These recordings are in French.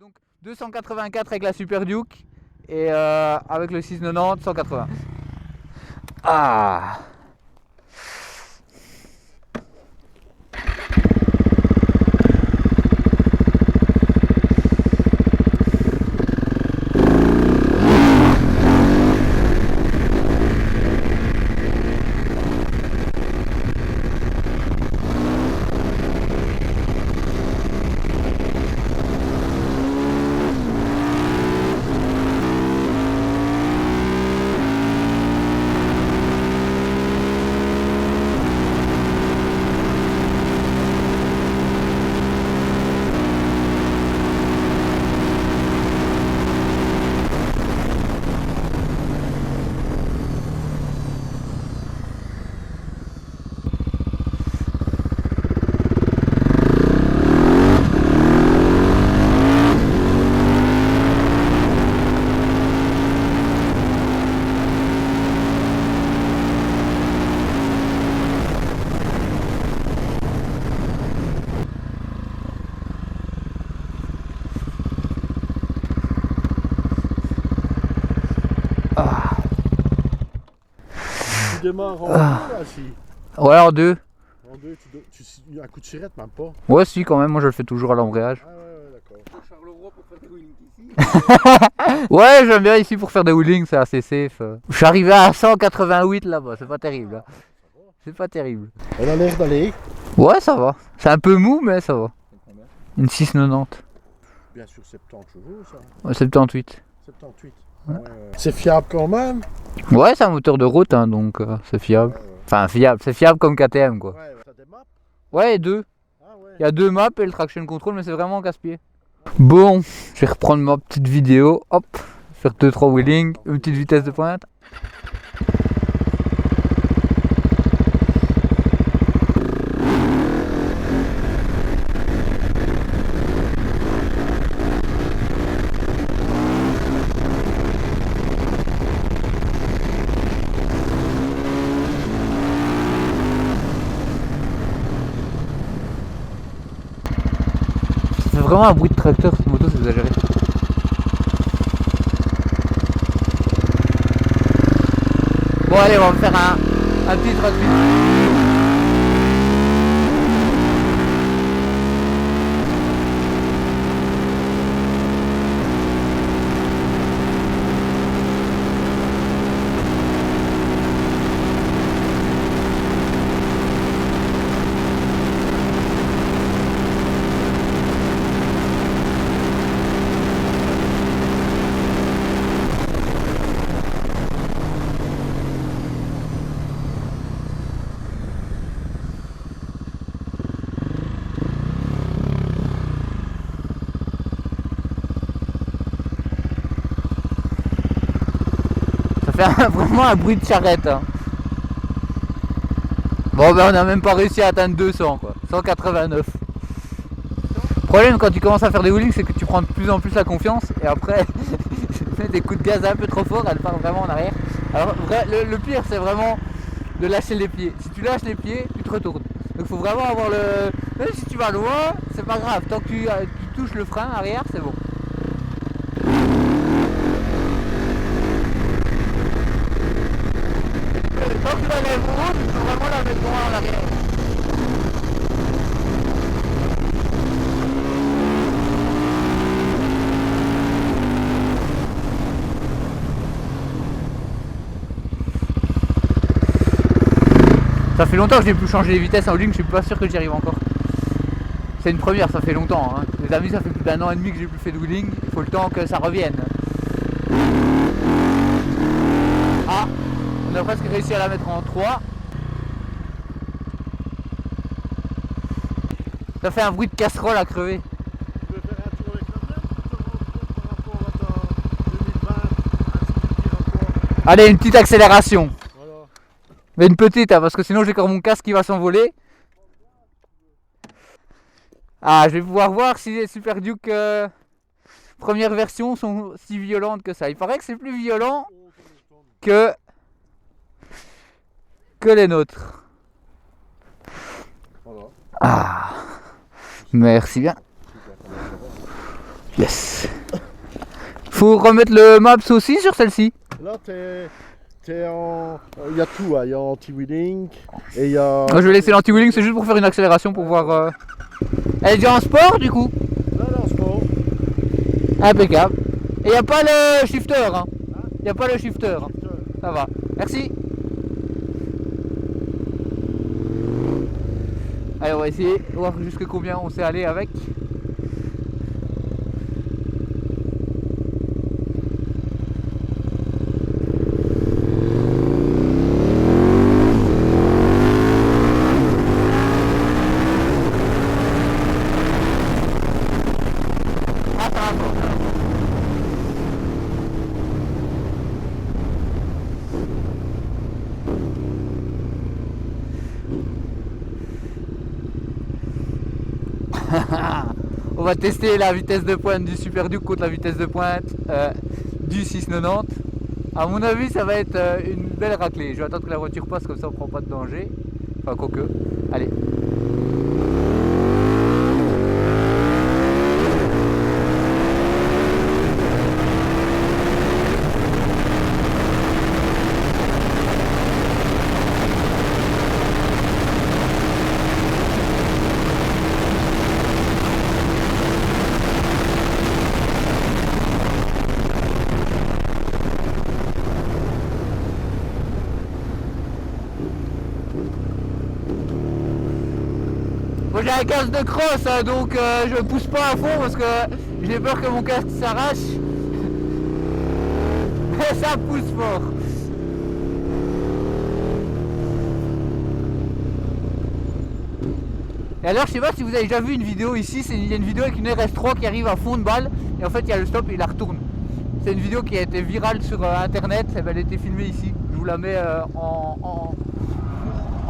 Donc 284 avec la Super Duke et avec le 690 180. Ah. Tu démarres en deux là, si. Ouais, en deux. En deux, un coup de sirette même pas. Ouais, si, quand même, moi je le fais toujours à l'embrayage. Ah ouais, d'accord. Charleroi pour faire des wheelings ici. Ouais, j'aime bien ici pour faire des wheelings, c'est assez safe. Je suis arrivé à 188 là-bas, c'est pas terrible. Hein. C'est pas terrible. Elle a l'air d'aller. Ouais, ça va. C'est un peu mou, mais ça va. Une 690. Bien sûr 70 chevaux ça. Ouais, 78. 78. Ouais. C'est fiable quand même. Ouais, c'est un moteur de route, hein, donc c'est fiable. Enfin, fiable, c'est fiable comme KTM quoi. Ouais, t'as des maps. Ouais, et deux. Ah ouais. Il y a deux maps et le traction control, mais c'est vraiment casse-pied. Bon, je vais reprendre ma petite vidéo. Hop, faire 2-3 wheelings, une petite vitesse de pointe. Ça fait vraiment un bruit de tracteur cette moto, c'est exagéré. Bon allez, on va faire un petit traction. Vraiment un bruit de charrette. Hein. Bon ben on n'a même pas réussi à atteindre 200 quoi. 189. Le problème quand tu commences à faire des wheelings c'est que tu prends de plus en plus la confiance et après tu mets des coups de gaz un peu trop forts, elle part vraiment en arrière. Alors le pire c'est vraiment de lâcher les pieds. Si tu lâches les pieds, tu te retournes. Donc faut vraiment avoir le... Même si tu vas loin, c'est pas grave. Tant que tu touches le frein arrière, c'est bon. Quand tu la lèves haute, il faut vraiment la mettre droit en arrière. Ça fait longtemps que j'ai plus changé les vitesses en wheeling, je suis pas sûr que j'y arrive encore. C'est une première, ça fait longtemps. Hein. Les amis, ça fait plus d'1 an et demi que j'ai plus fait de wheeling, il faut le temps que ça revienne. Ah, on a presque réussi à la mettre en 3. Ça fait un bruit de casserole à crever. Tu veux faire un tour avec la mienne par rapport à ta 2020, un petit rapport. Allez, une petite accélération. Voilà. Mais une petite, hein, parce que sinon j'ai encore mon casque qui va s'envoler. Ah, je vais pouvoir voir si les Super Duke première version sont si violentes que ça. Il paraît que c'est plus violent que les nôtres. Voilà. Ah, merci bien. Yes. Faut remettre le maps aussi sur celle-ci. Là, t'es en. Il y a tout, hein. Il y a anti-wheeling et il y a. Moi, je vais laisser l'anti-wheeling, c'est juste pour faire une accélération pour voir. Elle est déjà en sport du coup. Là, en sport. Impeccable. Et il n'y a pas le shifter. Hein. Il n'y a pas le shifter. Ça va. Merci. Allez, on va essayer de voir jusque combien on sait aller avec. Ah, ça va fort. On va tester la vitesse de pointe du Super Duke contre la vitesse de pointe du 690. A mon avis, ça va être une belle raclée. Je vais attendre que la voiture passe, comme ça on prend pas de danger. Enfin, quoique. Allez. Moi j'ai un casque de cross, hein, donc je pousse pas à fond parce que j'ai peur que mon casque s'arrache. Mais ça pousse fort. Et alors je sais pas si vous avez déjà vu une vidéo ici, il y a une vidéo avec une RS3 qui arrive à fond de balle et en fait il y a le stop et il la retourne. C'est une vidéo qui a été virale sur internet, elle a été filmée ici. Je vous la mets en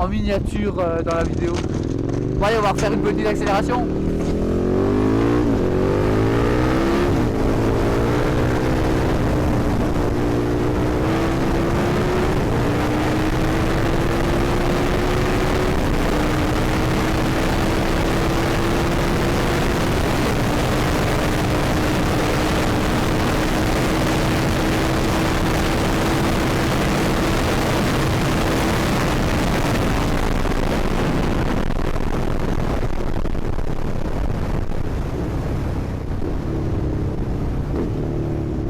miniature dans la vidéo. Bon allez, on va refaire une petite accélération.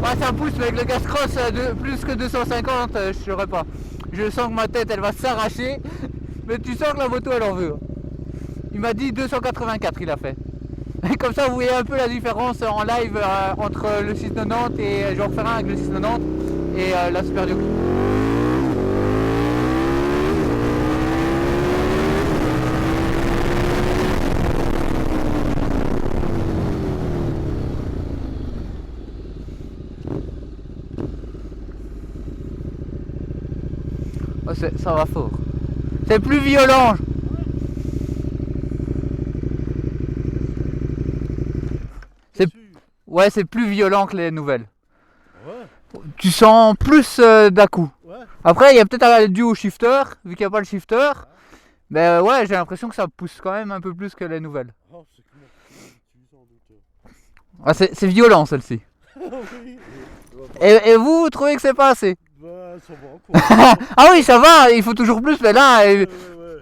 Ouais, ça pousse, mais avec le gas cross de plus que 250, je saurais pas. Je sens que ma tête elle va s'arracher, mais tu sens que la moto elle en veut. Il m'a dit 284 il a fait. Et comme ça vous voyez un peu la différence en live entre le 690 et je vais en refaire un avec le 690 et la Super Duke. Oh, ça va fort. C'est plus violent. Ouais, c'est plus violent que les nouvelles. Ouais. Tu sens plus d'un coup. Ouais. Après, il y a peut-être dû au shifter, vu qu'il n'y a pas le shifter. Mais ouais, j'ai l'impression que ça pousse quand même un peu plus que les nouvelles. Oh, c'est comment tu sans doute. Ah, c'est violent celle-ci. Oui. Et vous trouvez que c'est pas assez? Ben, ça va encore. Ah oui, ça va, il faut toujours plus, mais là,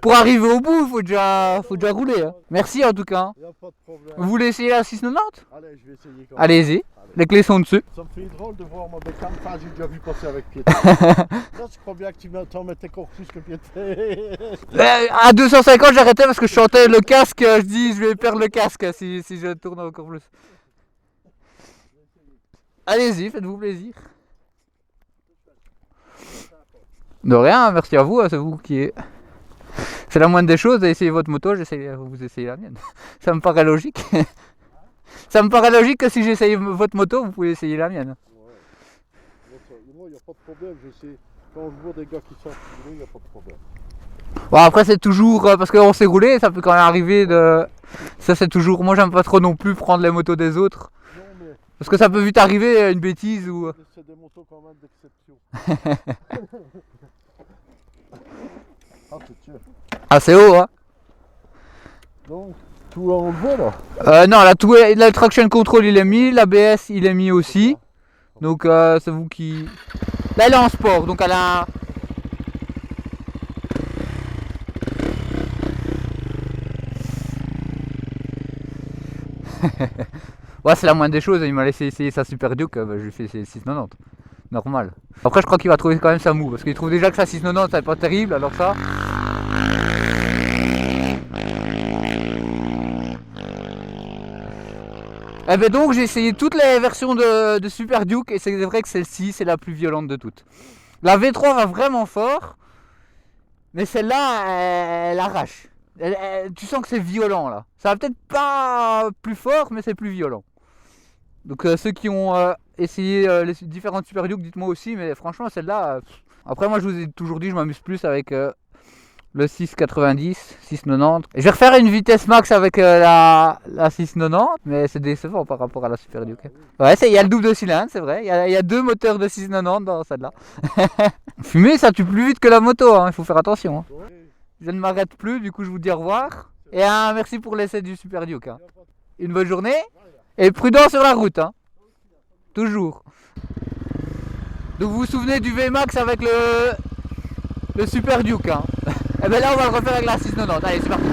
Ouais. pour arriver au bout, il faut déjà rouler. Hein. Merci en tout cas. Hein. Y a pas de problème. Vous voulez essayer la 690? Allez, je vais essayer quand même. Allez-y, les clés sont dessus. Ça me fait drôle de voir ma bécane. Enfin, j'ai déjà vu passer avec pied de fer. Là, je crois bien que tu t'en mettais encore plus que pied de fer. À 250, j'arrêtais parce que je chantais le casque. Je dis, je vais perdre le casque si je tourne encore plus. Allez-y, faites-vous plaisir. De rien, merci à vous, c'est vous qui est. C'est la moindre des choses d'essayer votre moto, vous essayez la mienne. Ça me paraît logique. Ça me paraît logique que si j'essaye votre moto, vous pouvez essayer la mienne. Ouais. Moi, il n'y a pas de problème. Je sais, quand je vois des gars qui sortent du boulot, il n'y a pas de problème. Bon, après, c'est toujours parce qu'on s'est roulé, ça peut quand même arriver de. Ça, c'est toujours. Moi, j'aime pas trop non plus prendre les motos des autres. Non, mais Parce que ça peut vite arriver, une bêtise ou. c'est des motos quand même d'exception. Ah, c'est sûr. Ah, c'est haut, hein. Donc, Tout enlevé là. Non, là, le traction control il est mis, l'ABS il est mis aussi. Donc c'est vous qui... Là elle est en sport, donc elle a... Ouais, c'est la moindre des choses, il m'a laissé essayer sa Super Duke, je lui ai fait essayer le 690. Normal. Après je crois qu'il va trouver quand même ça mou, parce qu'il trouve déjà que sa 690 c'est pas terrible, alors ça... Eh ben donc j'ai essayé toutes les versions de Super Duke et c'est vrai que celle-ci c'est la plus violente de toutes. La V3 va vraiment fort, mais celle-là elle arrache. Tu sens que c'est violent là. Ça va peut-être pas plus fort, mais c'est plus violent. Donc ceux qui ont essayé les différentes Super Duke, dites-moi aussi, mais franchement celle-là... Après moi je vous ai toujours dit, je m'amuse plus avec... le 690, 690. Et je vais refaire une vitesse max avec la 690, mais c'est décevant par rapport à la Super Duke. Ouais, il y a le double de cylindre, c'est vrai. Il y a deux moteurs de 690 dans celle-là. Fumer, ça tue plus vite que la moto, hein. Il faut faire attention. Hein. Je ne m'arrête plus, du coup je vous dis au revoir. Et merci pour l'essai du Super Duke. Hein. Une bonne journée. Et prudent sur la route. Hein. Toujours. Donc vous vous souvenez du VMAX avec le Super Duke. Hein. Et ben là on va le refaire avec la 690. Allez, c'est parti.